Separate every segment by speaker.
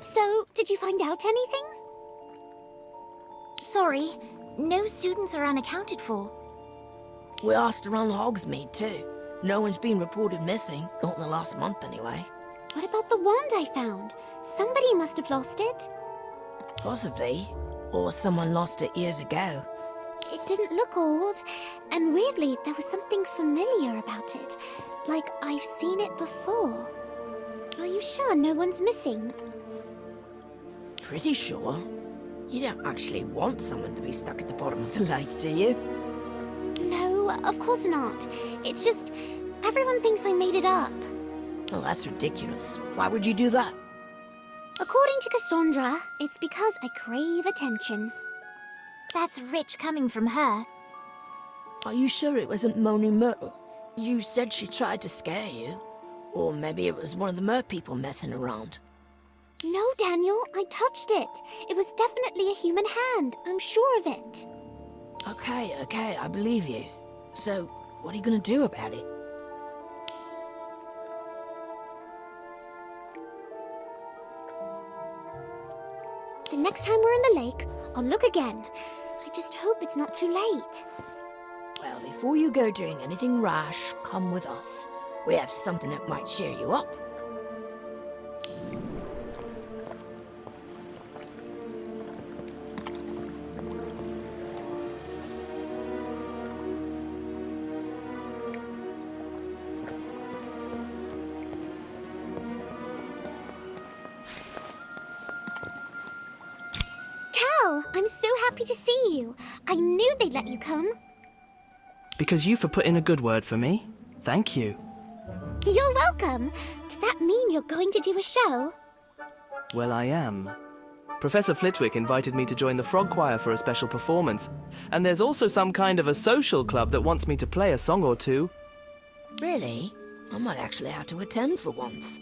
Speaker 1: So, did you find out anything? Sorry, no students are unaccounted for.
Speaker 2: We asked around Hogsmeade too. No one's been reported missing, not in the last month anyway.
Speaker 1: What about the wand I found? Somebody must have lost it.
Speaker 2: Possibly. Or someone lost it years ago.
Speaker 1: It didn't look old, and weirdly, there was something familiar about it. Like I've seen it before. Are you sure no one's missing?
Speaker 2: Pretty sure. You don't actually want someone to be stuck at the bottom of the lake, do you?
Speaker 1: No, of course not. It's just, everyone thinks I made it up.
Speaker 2: Well, that's ridiculous. Why would you do that?
Speaker 1: According to Cassandra, it's because I crave attention. That's rich coming from her.
Speaker 2: Are you sure it wasn't Moaning Myrtle? You said she tried to scare you. Or maybe it was one of the mer people messing around.
Speaker 1: No, Daniel, I touched it. It was definitely a human hand. I'm sure of it.
Speaker 2: Okay, I believe you. So, what are you gonna do about it?
Speaker 1: The next time we're in the lake, I'll look again. I just hope it's not too late.
Speaker 2: Well, before you go doing anything rash, come with us. We have something that might cheer you up.
Speaker 1: I'm so happy to see you. I knew they'd let you come.
Speaker 3: Because you for putting a good word for me. Thank you.
Speaker 1: You're welcome. Does that mean you're going to do a show?
Speaker 3: Well, I am. Professor Flitwick invited me to join the frog choir for a special performance. And there's also some kind of a social club that wants me to play a song or two.
Speaker 2: Really? I might actually have to attend for once.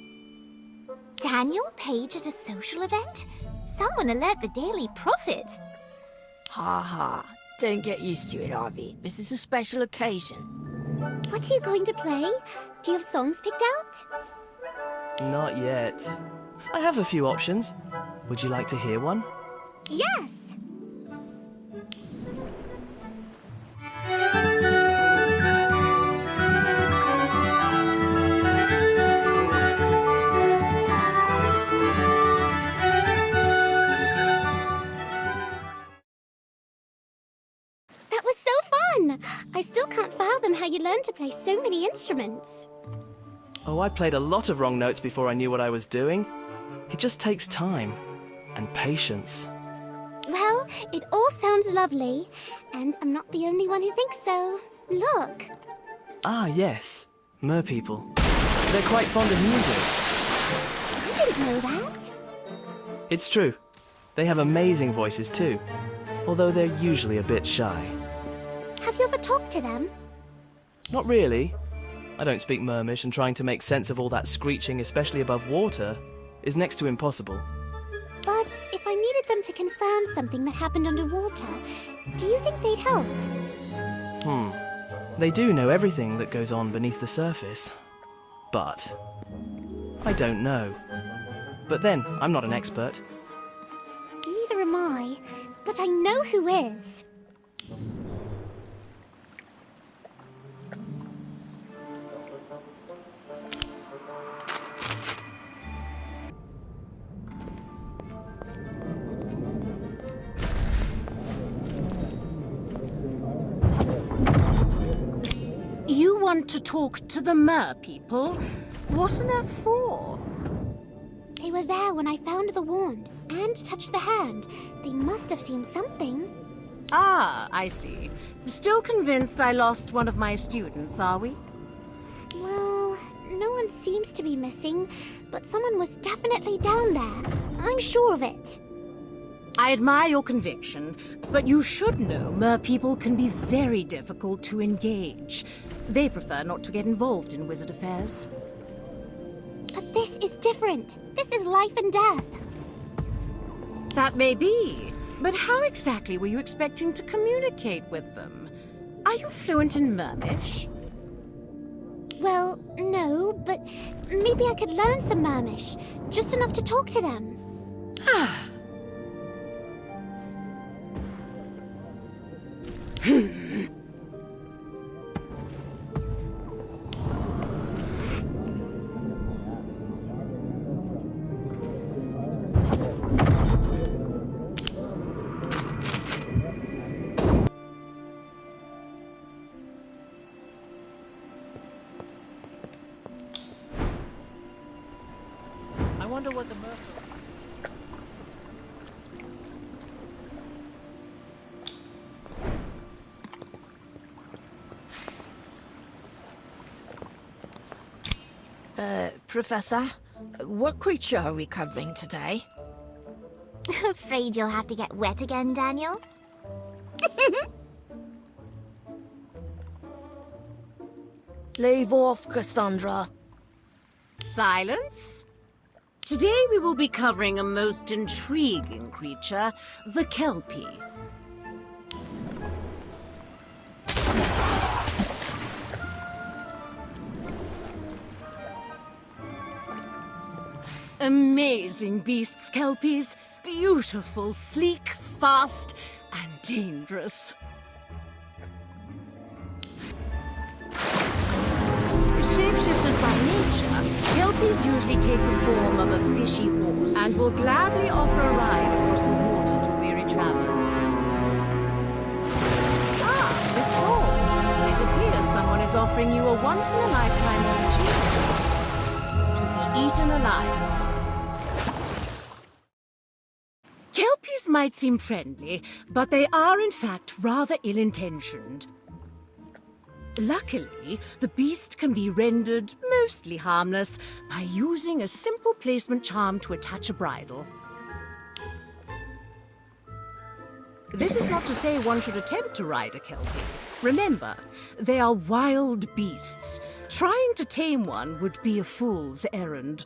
Speaker 1: Daniel Page at a social event? Someone alert the Daily Prophet.
Speaker 2: Ha ha. Don't get used to it, Ivy. This is a special occasion.
Speaker 1: What are you going to play? Do you have songs picked out?
Speaker 3: Not yet. I have a few options. Would you like to hear one?
Speaker 1: Yes. I still can't fathom how you learned to play so many instruments.
Speaker 3: Oh, I played a lot of wrong notes before I knew what I was doing. It just takes time and patience.
Speaker 1: Well, it all sounds lovely, and I'm not the only one who thinks so. Look.
Speaker 3: Ah, yes. Mer people. They're quite fond of music.
Speaker 1: I didn't know that.
Speaker 3: It's true. They have amazing voices too, although they're usually a bit shy.
Speaker 1: Have you ever talked to them?
Speaker 3: Not really. I don't speak Mermish, and trying to make sense of all that screeching, especially above water, is next to impossible.
Speaker 1: But if I needed them to confirm something that happened underwater, do you think they'd help?
Speaker 3: They do know everything that goes on beneath the surface. But I don't know. But then, I'm not an expert.
Speaker 1: Neither am I, but I know who is.
Speaker 4: want to talk to the mer people? What on earth for?
Speaker 1: They were there when I found the wand and touched the hand. They must have seen something.
Speaker 4: Ah, I see. Still convinced I lost one of my students, are we?
Speaker 1: Well, no one seems to be missing, but someone was definitely down there. I'm sure of it.
Speaker 4: I admire your conviction, but you should know mer people can be very difficult to engage. They prefer not to get involved in wizard affairs.
Speaker 1: But this is different. This is life and death.
Speaker 4: That may be, but how exactly were you expecting to communicate with them? Are you fluent in Mermish?
Speaker 1: Well, no, but maybe I could learn some Mermish. Just enough to talk to them.
Speaker 3: I wonder what the Murphy...
Speaker 2: Professor, what creature are we covering today?
Speaker 1: Afraid you'll have to get wet again, Daniel?
Speaker 2: Leave off, Cassandra.
Speaker 4: Silence. Today we will be covering a most intriguing creature, the Kelpie. Amazing beasts, Kelpies. Beautiful, sleek, fast, and dangerous. Shapeshifters by nature, Kelpies usually take the form of a fishy horse and will gladly offer a ride across the water to weary travelers. Ah, Miss Thorne, it appears someone is offering you a once-in-a-lifetime opportunity to be eaten alive. Kelpies might seem friendly, but they are in fact rather ill-intentioned. Luckily, the beast can be rendered mostly harmless by using a simple placement charm to attach a bridle. This is not to say one should attempt to ride a Kelpie. Remember, they are wild beasts. Trying to tame one would be a fool's errand.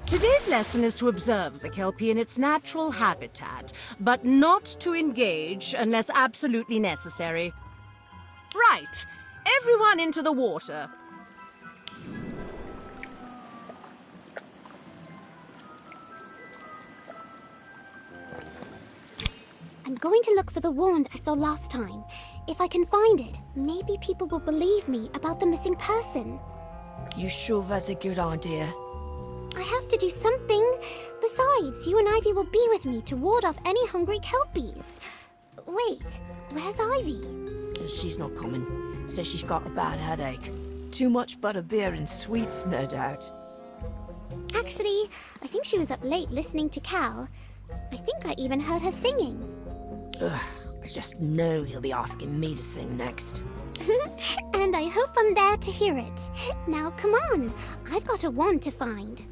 Speaker 4: Today's lesson is to observe the Kelpie in its natural habitat, but not to engage unless absolutely necessary. Right, everyone into the water.
Speaker 1: I'm going to look for the wand I saw last time. If I can find it, maybe people will believe me about the missing person.
Speaker 2: You sure that's a good idea?
Speaker 1: I have to do something. Besides, you and Ivy will be with me to ward off any hungry Kelpies. Wait, where's Ivy?
Speaker 2: She's not coming. Says she's got a bad headache. Too much butterbeer and sweets, no doubt.
Speaker 1: Actually, I think she was up late listening to Cal. I think I even heard her singing.
Speaker 2: Ugh, I just know he'll be asking me to sing next.
Speaker 1: And I hope I'm there to hear it. Now, come on. I've got a wand to find.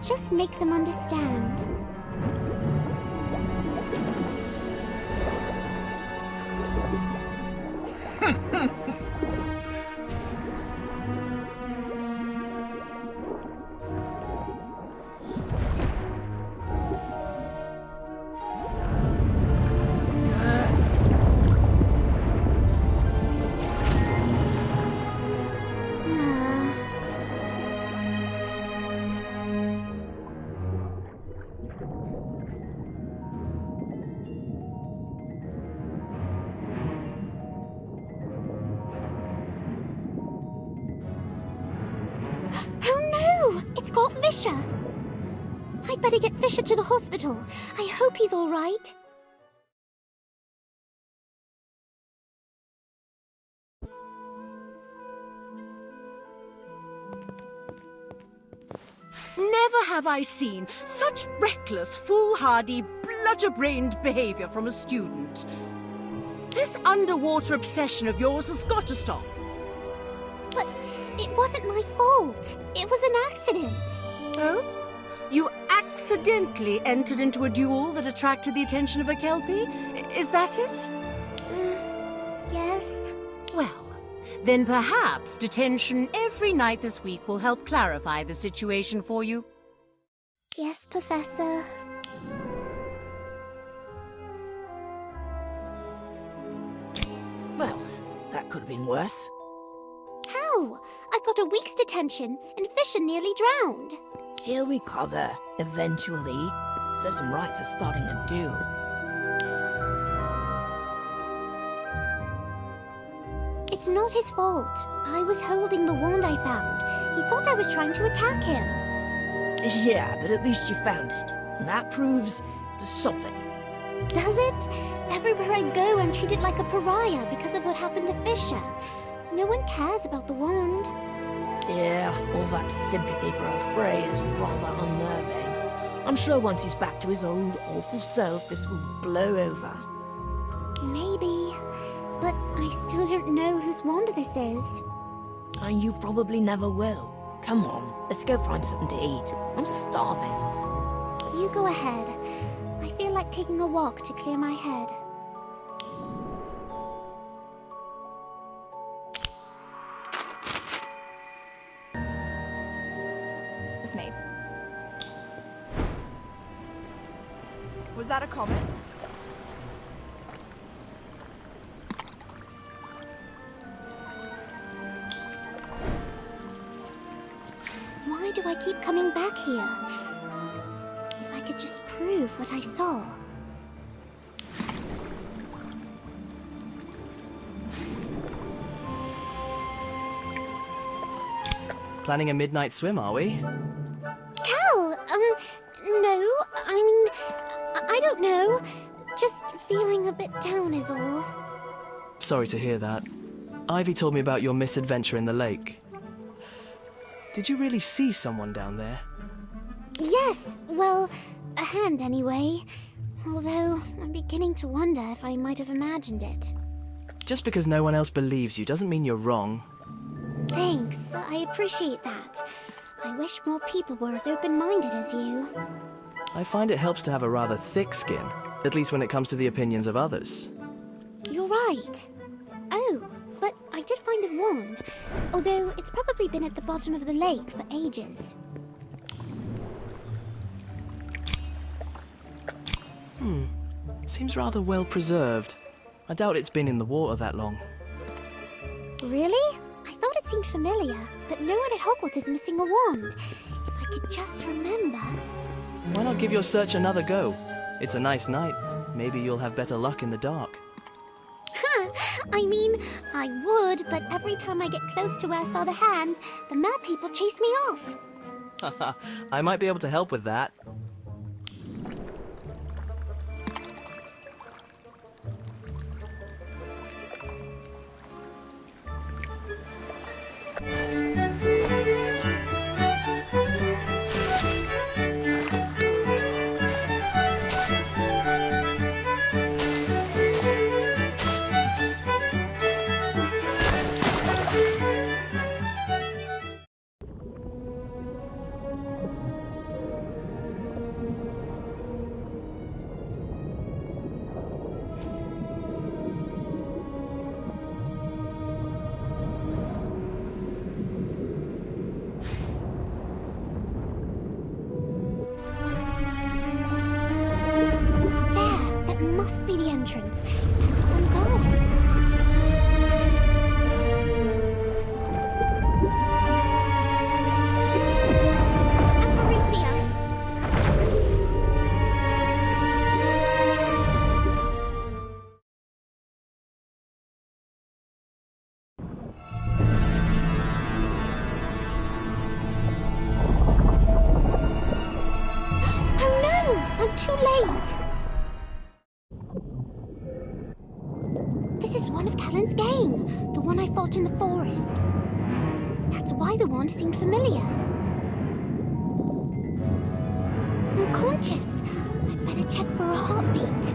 Speaker 1: just make them understand. Got Fisher! I'd better get Fisher to the hospital. I hope he's all right.
Speaker 4: Never have I seen such reckless, foolhardy, bludger-brained behavior from a student. This underwater obsession of yours has got to stop.
Speaker 1: But it wasn't my fault. It was an accident.
Speaker 4: Oh? You accidentally entered into a duel that attracted the attention of a Kelpie? Is that it?
Speaker 1: Yes.
Speaker 4: Well, then perhaps detention every night this week will help clarify the situation for you.
Speaker 1: Yes, Professor.
Speaker 2: Well, that could have been worse.
Speaker 1: How? I got a week's detention, and Fisher nearly drowned.
Speaker 2: He'll recover, eventually. Serves him right for starting a duel.
Speaker 1: It's not his fault. I was holding the wand I found. He thought I was trying to attack him.
Speaker 2: Yeah, but at least you found it. And that proves something.
Speaker 1: Does it? Everywhere I go, I'm treated like a pariah because of what happened to Fisher. No one cares about the wand.
Speaker 2: Yeah, all that sympathy for a Frey is rather unnerving. I'm sure once he's back to his old awful self, this will blow over.
Speaker 1: Maybe, but I still don't know whose wand this is.
Speaker 2: And you probably never will. Come on, let's go find something to eat. I'm starving.
Speaker 1: You go ahead. I feel like taking a walk to clear my head.
Speaker 5: Mates. Was that a comment?
Speaker 1: Why do I keep coming back here? If I could just prove what I saw.
Speaker 3: Planning a midnight swim, are we?
Speaker 1: Cal, no, I don't know. Just feeling a bit down is all.
Speaker 3: Sorry to hear that. Ivy told me about your misadventure in the lake. Did you really see someone down there?
Speaker 1: Yes, well, a hand anyway. Although, I'm beginning to wonder if I might have imagined it.
Speaker 3: Just because no one else believes you doesn't mean you're wrong.
Speaker 1: Thanks, I appreciate that. I wish more people were as open-minded as you.
Speaker 3: I find it helps to have a rather thick skin, at least when it comes to the opinions of others.
Speaker 1: You're right. Oh, but I did find a wand, although it's probably been at the bottom of the lake for ages.
Speaker 3: Seems rather well preserved. I doubt it's been in the water that long.
Speaker 1: Really? I thought it seemed familiar, but no one at Hogwarts is missing a wand. If I could just remember...
Speaker 3: Why not give your search another go? It's a nice night. Maybe you'll have better luck in the dark.
Speaker 1: I mean, I would, but every time I get close to where I saw the hand, the mad people chase me off.
Speaker 3: I might be able to help with that.
Speaker 1: entrance, and it's unguarded. Ambrosia! Oh no! I'm too late! This is one of Callan's gang, the one I fought in the forest. That's why the wand seemed familiar. I'm conscious. I'd better check for a heartbeat.